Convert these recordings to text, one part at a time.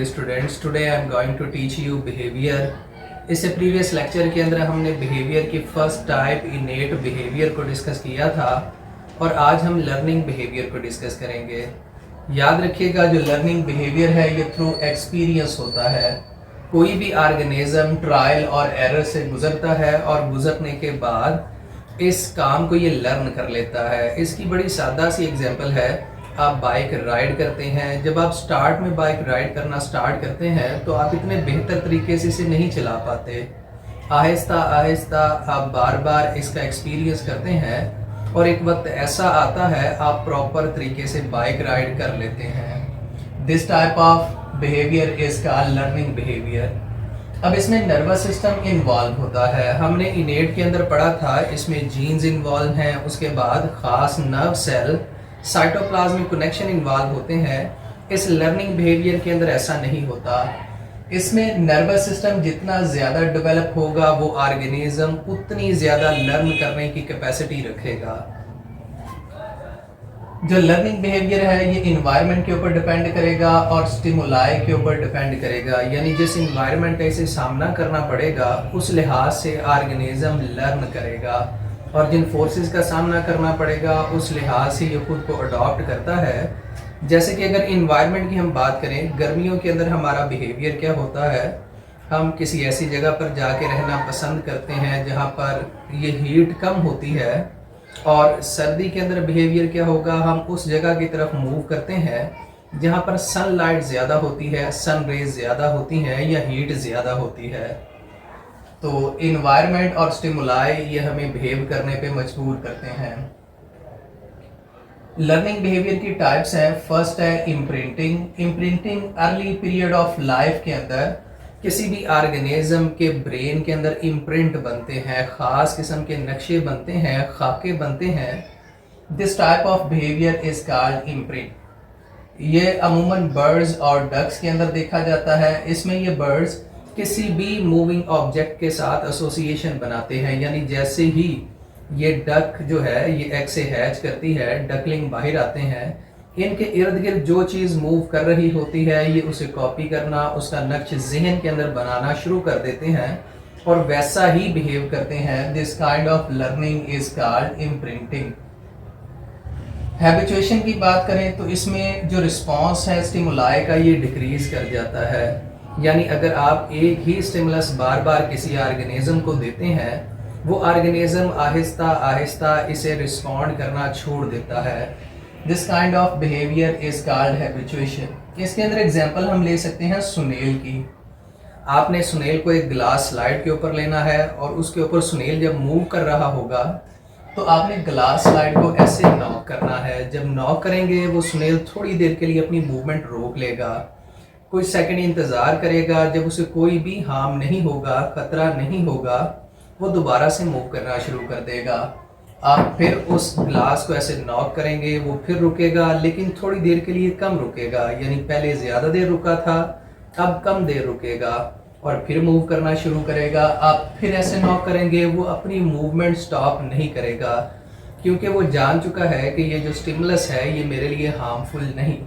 Dear students, today I am going to teach you behaviour. इससे previous lecture के अंदर हमने बिहेवियर की फर्स्ट टाइप इनेट बिहेवियर को डिस्कस किया था और आज हम लर्निंग बिहेवियर को डिस्कस करेंगे। याद रखिएगा, जो लर्निंग बिहेवियर है ये थ्रू एक्सपीरियंस होता है। कोई भी ऑर्गेनिज्म ट्रायल और एरर से गुजरता है और गुजरने के बाद इस काम को ये लर्न कर लेता है। इसकी बड़ी सादा सी एग्जांपल है, आप बाइक राइड करते हैं। जब आप स्टार्ट में बाइक राइड करना स्टार्ट करते हैं तो आप इतने बेहतर तरीके से इसे नहीं चला पाते। आहिस्ता आहिस्ता आप बार बार इसका एक्सपीरियंस करते हैं और एक वक्त ऐसा आता है आप प्रॉपर तरीके से बाइक राइड कर लेते हैं। This type of behaviour is called learning behaviour. अब इसमें नर्वस सिस्टम इन्वॉल्व होता है। हमने इनेट के अंदर पढ़ा था, इसमें जीन्स इन्वॉल्व हैं, उसके बाद खास nerve cell cytoplasmic connection involve होते हैं। इस लर्निंग बिहेवियर के अंदर ऐसा नहीं होता। इसमें नर्वस सिस्टम जितना ज़्यादा डेवलप होगा वो ऑर्गेनिज्म उतनी ज़्यादा लर्न करने की कैपेसिटी रखेगा। जो लर्निंग बिहेवियर है ये इन्वायरमेंट के ऊपर डिपेंड करेगा और स्टिमुलाई के ऊपर डिपेंड करेगा, यानी जिस इन्वायरमेंट का इसे सामना करना पड़ेगा उस लिहाज से ऑर्गेनिज्म लर्न करेगा और जिन फोर्सेस का सामना करना पड़ेगा उस लिहाज से ये खुद को अडॉप्ट करता है। जैसे कि अगर इन्वायरमेंट की हम बात करें, गर्मियों के अंदर हमारा बिहेवियर क्या होता है, हम किसी ऐसी जगह पर जाके रहना पसंद करते हैं जहाँ पर ये हीट कम होती है। और सर्दी के अंदर बिहेवियर क्या होगा, हम उस जगह की तरफ मूव करते हैं जहाँ पर सनलाइट ज़्यादा होती है, सन रेज ज़्यादा होती हैं या हीट ज़्यादा होती है। तो इन्वायरमेंट और स्टिमुलाई ये हमें बिहेव करने पे मजबूर करते हैं। लर्निंग बिहेवियर की टाइप्स हैं। फर्स्ट है imprinting. Imprinting early period of life के अंदर किसी भी ऑर्गेनिज्म के ब्रेन के अंदर इम्प्रिंट बनते हैं, ख़ास किस्म के नक्शे बनते हैं, खाके बनते हैं। This type of behaviour is called imprint. ये अमूमन बर्ड्स और डक्स के अंदर देखा जाता है। इसमें ये बर्ड्स किसी भी मूविंग ऑब्जेक्ट के साथ एसोसिएशन बनाते हैं, यानी जैसे ही ये डक जो है ये एग से हैच करती है, डकलिंग बाहर आते हैं, इनके इर्द गिर्द जो चीज़ मूव कर रही होती है ये उसे कॉपी करना, उसका नक्श जहन के अंदर बनाना शुरू कर देते हैं और वैसा ही बिहेव करते हैं। This kind of learning is called imprinting. Habituation की बात करें तो इसमें जो रिस्पॉन्स है स्टिमुलाई का ये डिक्रीज कर जाता है, यानी अगर आप एक ही स्टिमुलस बार बार किसी ऑर्गेनिज्म को देते हैं वो ऑर्गेनिज्म आहिस्ता आहिस्ता इसे रिस्पॉन्ड करना छोड़ देता है। This kind of behaviour is called habituation. इसके अंदर एग्जांपल हम ले सकते हैं सुनेल की। आपने सुनेल को एक ग्लास स्लाइड के ऊपर लेना है और उसके ऊपर सुनेल जब मूव कर रहा होगा तो आपने ग्लास स्लाइड को ऐसे नॉक करना है। जब नॉक करेंगे वो सुनेल थोड़ी देर के लिए अपनी मूवमेंट रोक लेगा, कुछ सेकंड इंतज़ार करेगा। जब उसे कोई भी हार्म नहीं होगा, खतरा नहीं होगा, वो दोबारा से मूव करना शुरू कर देगा। आप फिर उस ग्लास को ऐसे नॉक करेंगे, वो फिर रुकेगा लेकिन थोड़ी देर के लिए कम रुकेगा, यानी पहले ज़्यादा देर रुका था अब कम देर रुकेगा और फिर मूव करना शुरू करेगा। आप फिर ऐसे नॉक करेंगे, वो अपनी मूवमेंट स्टॉप नहीं करेगा क्योंकि वो जान चुका है कि ये जो स्टिमुलस है ये मेरे लिए हार्मफुल नहीं।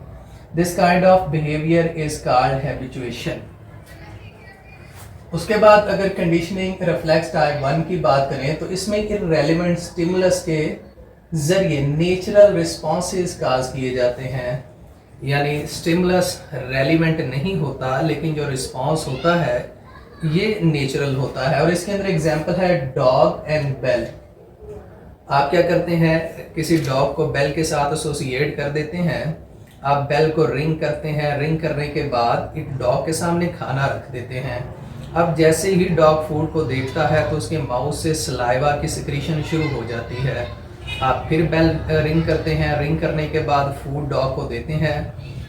This kind of behaviour is called habituation. उसके बाद अगर कंडीशनिंग रिफ्लेक्स टाइप 1 की बात करें तो इसमें इररेलेवेंट स्टिमुलस के जरिए नेचुरल रिस्पॉन्सेस काज किए जाते हैं, यानी स्टिमुलस रेलिवेंट नहीं होता लेकिन जो रिस्पॉन्स होता है ये नेचुरल होता है। और इसके अंदर एग्जांपल है डॉग एंड बेल। आप क्या करते हैं, किसी डॉग को बेल के साथ एसोसिएट कर देते हैं, आप बेल को रिंग करते हैं, रिंग करने के बाद एक डॉग के सामने खाना रख देते हैं। अब जैसे ही डॉग फूड को देखता है तो उसके माउथ से सलाइवा की सिक्रीशन शुरू हो जाती है। आप फिर बेल रिंग करते हैं, रिंग करने के बाद फूड डॉग को देते हैं,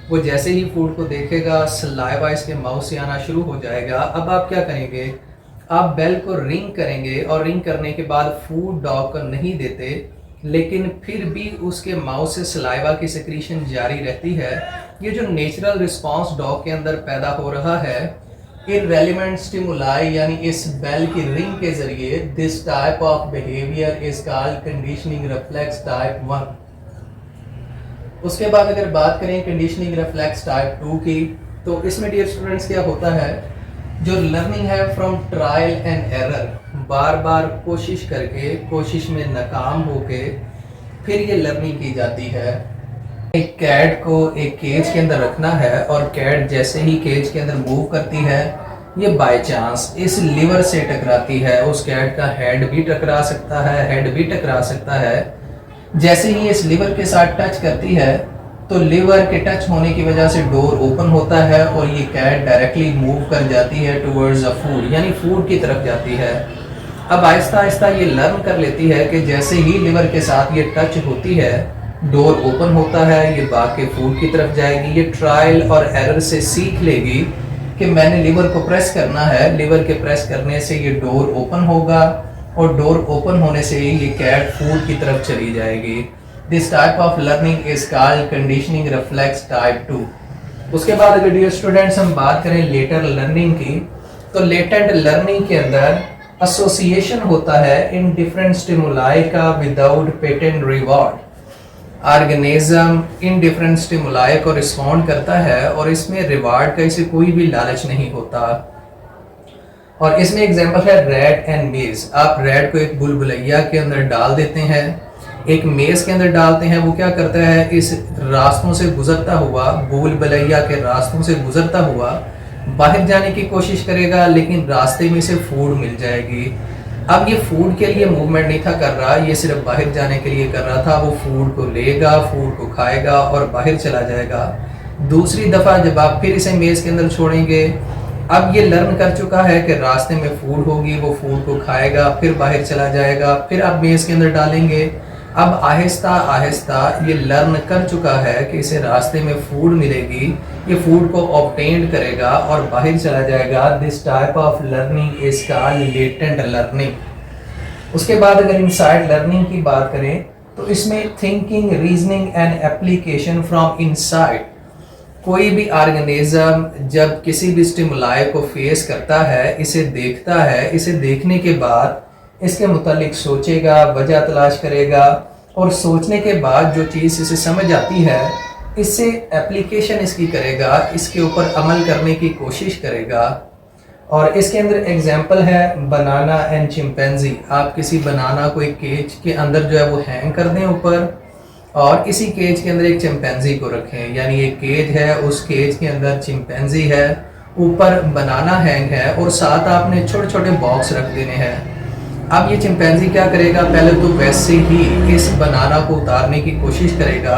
वो जैसे ही फूड को देखेगा सलाइवा इसके माउथ से आना शुरू हो जाएगा। अब आप क्या करेंगे, आप बेल को रिंग करेंगे और रिंग करने के बाद फूड डॉग को नहीं देते लेकिन फिर भी उसके माउथ से सलाइवा की सिक्रीशन जारी रहती है। ये जो नेचुरल रिस्पॉन्स डॉग के अंदर पैदा हो रहा है इररेलेवेंट स्टिमुलाई यानी इस बेल की रिंग के जरिए, this type of behaviour is called conditioning reflex type 1। उसके बाद अगर बात करें कंडीशनिंग रिफ्लेक्स टाइप 2 की, तो इसमें डियर स्टूडेंट्स क्या होता है, जो लर्निंग है फ्रॉम ट्रायल एंड एरर, बार बार कोशिश करके कोशिश में नाकाम होके फिर ये लर्निंग की जाती है। एक कैट को एक केज के अंदर रखना है और कैट जैसे ही केज के अंदर मूव करती है, ये बाय चांस इस लीवर से टकराती है। उस कैट का हेड भी टकरा सकता है, हेड भी टकरा सकता है। जैसे ही इस लीवर के साथ टच करती है तो लीवर के टच होने की वजह से डोर ओपन होता है और ये कैट डायरेक्टली मूव कर जाती है टुवर्ड्स अ फूड, यानी फूड की तरफ जाती है। अब आहिस्ता आहिस्ता ये लर्न कर लेती है कि जैसे ही लीवर के साथ ये टच होती है, डोर ओपन होता है, ये भाग के फूड की तरफ जाएगी। ये ट्रायल और एरर से सीख लेगी कि मैंने लीवर को प्रेस करना है, लीवर के प्रेस करने से ये डोर ओपन होगा और डोर ओपन होने से ये कैट फूड की तरफ चली जाएगी। This type of learning is called conditioning reflex type 2। उसके बाद अगर डियर स्टूडेंट्स हम बात करें लेटर लर्निंग की, तो लेटेंट लर्निंग के अंदर एसोसिएशन होता है इन डिफरेंट स्टिमुलाई का without patent reward. Organism in different stimuli को रिस्पॉन्ड करता है और इसमें रिवार्ड का इसे कोई भी लालच नहीं होता। और इसमें एग्जांपल है रैट एंड मेज। आप रैट को एक बुलबुलैया के अंदर डाल देते हैं, एक मेज के अंदर डालते हैं, वो क्या करता है, इस रास्तों से गुजरता हुआ, बुलबुलैया के रास्तों से गुजरता हुआ बाहर जाने की कोशिश करेगा, लेकिन रास्ते में से फूड मिल जाएगी। अब ये फूड के लिए मूवमेंट नहीं था कर रहा, ये सिर्फ बाहर जाने के लिए कर रहा था। वो फूड को लेगा, फूड को खाएगा और बाहर चला जाएगा। दूसरी दफ़ा जब आप फिर इसे मेज़ के अंदर छोड़ेंगे, अब ये लर्न कर चुका है कि रास्ते में फूड होगी, वो फूड को खाएगा, फिर बाहर चला जाएगा, फिर आप मेज़ के अंदर डालेंगे। अब आहिस्ता आहिस्ता ये लर्न कर चुका है कि इसे रास्ते में फूड मिलेगी, ये फूड को ऑब्टेन करेगा और बाहर चला जाएगा। This type of learning is called latent learning. उसके बाद अगर इनसाइड लर्निंग की बात करें तो इसमें thinking, reasoning and application from inside. कोई भी ऑर्गेनिज्म जब किसी भी स्टिमुलाई को फेस करता है, इसे देखता है, इसे देखने के बाद इसके मुतालिक सोचेगा, वजह तलाश करेगा और सोचने के बाद जो चीज़ इसे समझ आती है, इससे एप्लीकेशन इसकी करेगा, इसके ऊपर अमल करने की कोशिश करेगा। और इसके अंदर एग्जांपल है बनाना एंड चिंपैंजी। आप किसी बनाना को एक केज के अंदर जो है वो हैंग कर दें ऊपर, और इसी केज के अंदर एक चिंपैंजी को रखें, यानी एक केज है, उस केज के अंदर चिंपैंजी है, ऊपर बनाना हैंग है और साथ आपने छोटे छोटे बॉक्स रख देने हैं। अब ये चिंपैंजी क्या करेगा, पहले तो वैसे ही इस बनाना को उतारने की कोशिश करेगा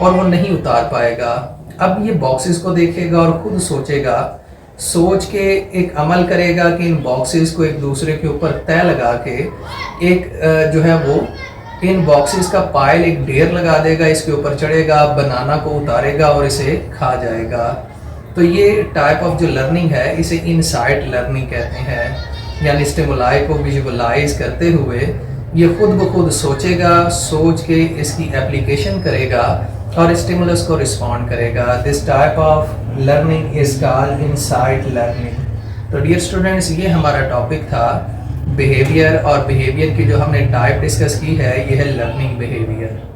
और वो नहीं उतार पाएगा। अब ये बॉक्सेस को देखेगा और खुद सोचेगा, सोच के एक अमल करेगा कि इन बॉक्सेस को एक दूसरे के ऊपर तय लगा के एक जो है वो इन बॉक्सेस का पाइल, एक ढेर लगा देगा, इसके ऊपर चढ़ेगा, बनाना को उतारेगा और इसे खा जाएगा। तो ये टाइप ऑफ जो लर्निंग है, इसे इनसाइट लर्निंग कहते हैं। यानी स्टिमुलाई को विजुअलाइज करते हुए ये खुद ब खुद सोचेगा, सोच के इसकी एप्लीकेशन करेगा और स्टिमुलस को रिस्पॉन्ड करेगा। This type of learning is called insight learning. तो डियर स्टूडेंट्स, ये हमारा टॉपिक था बिहेवियर, और बिहेवियर की जो हमने टाइप डिस्कस की है, ये है लर्निंग बिहेवियर।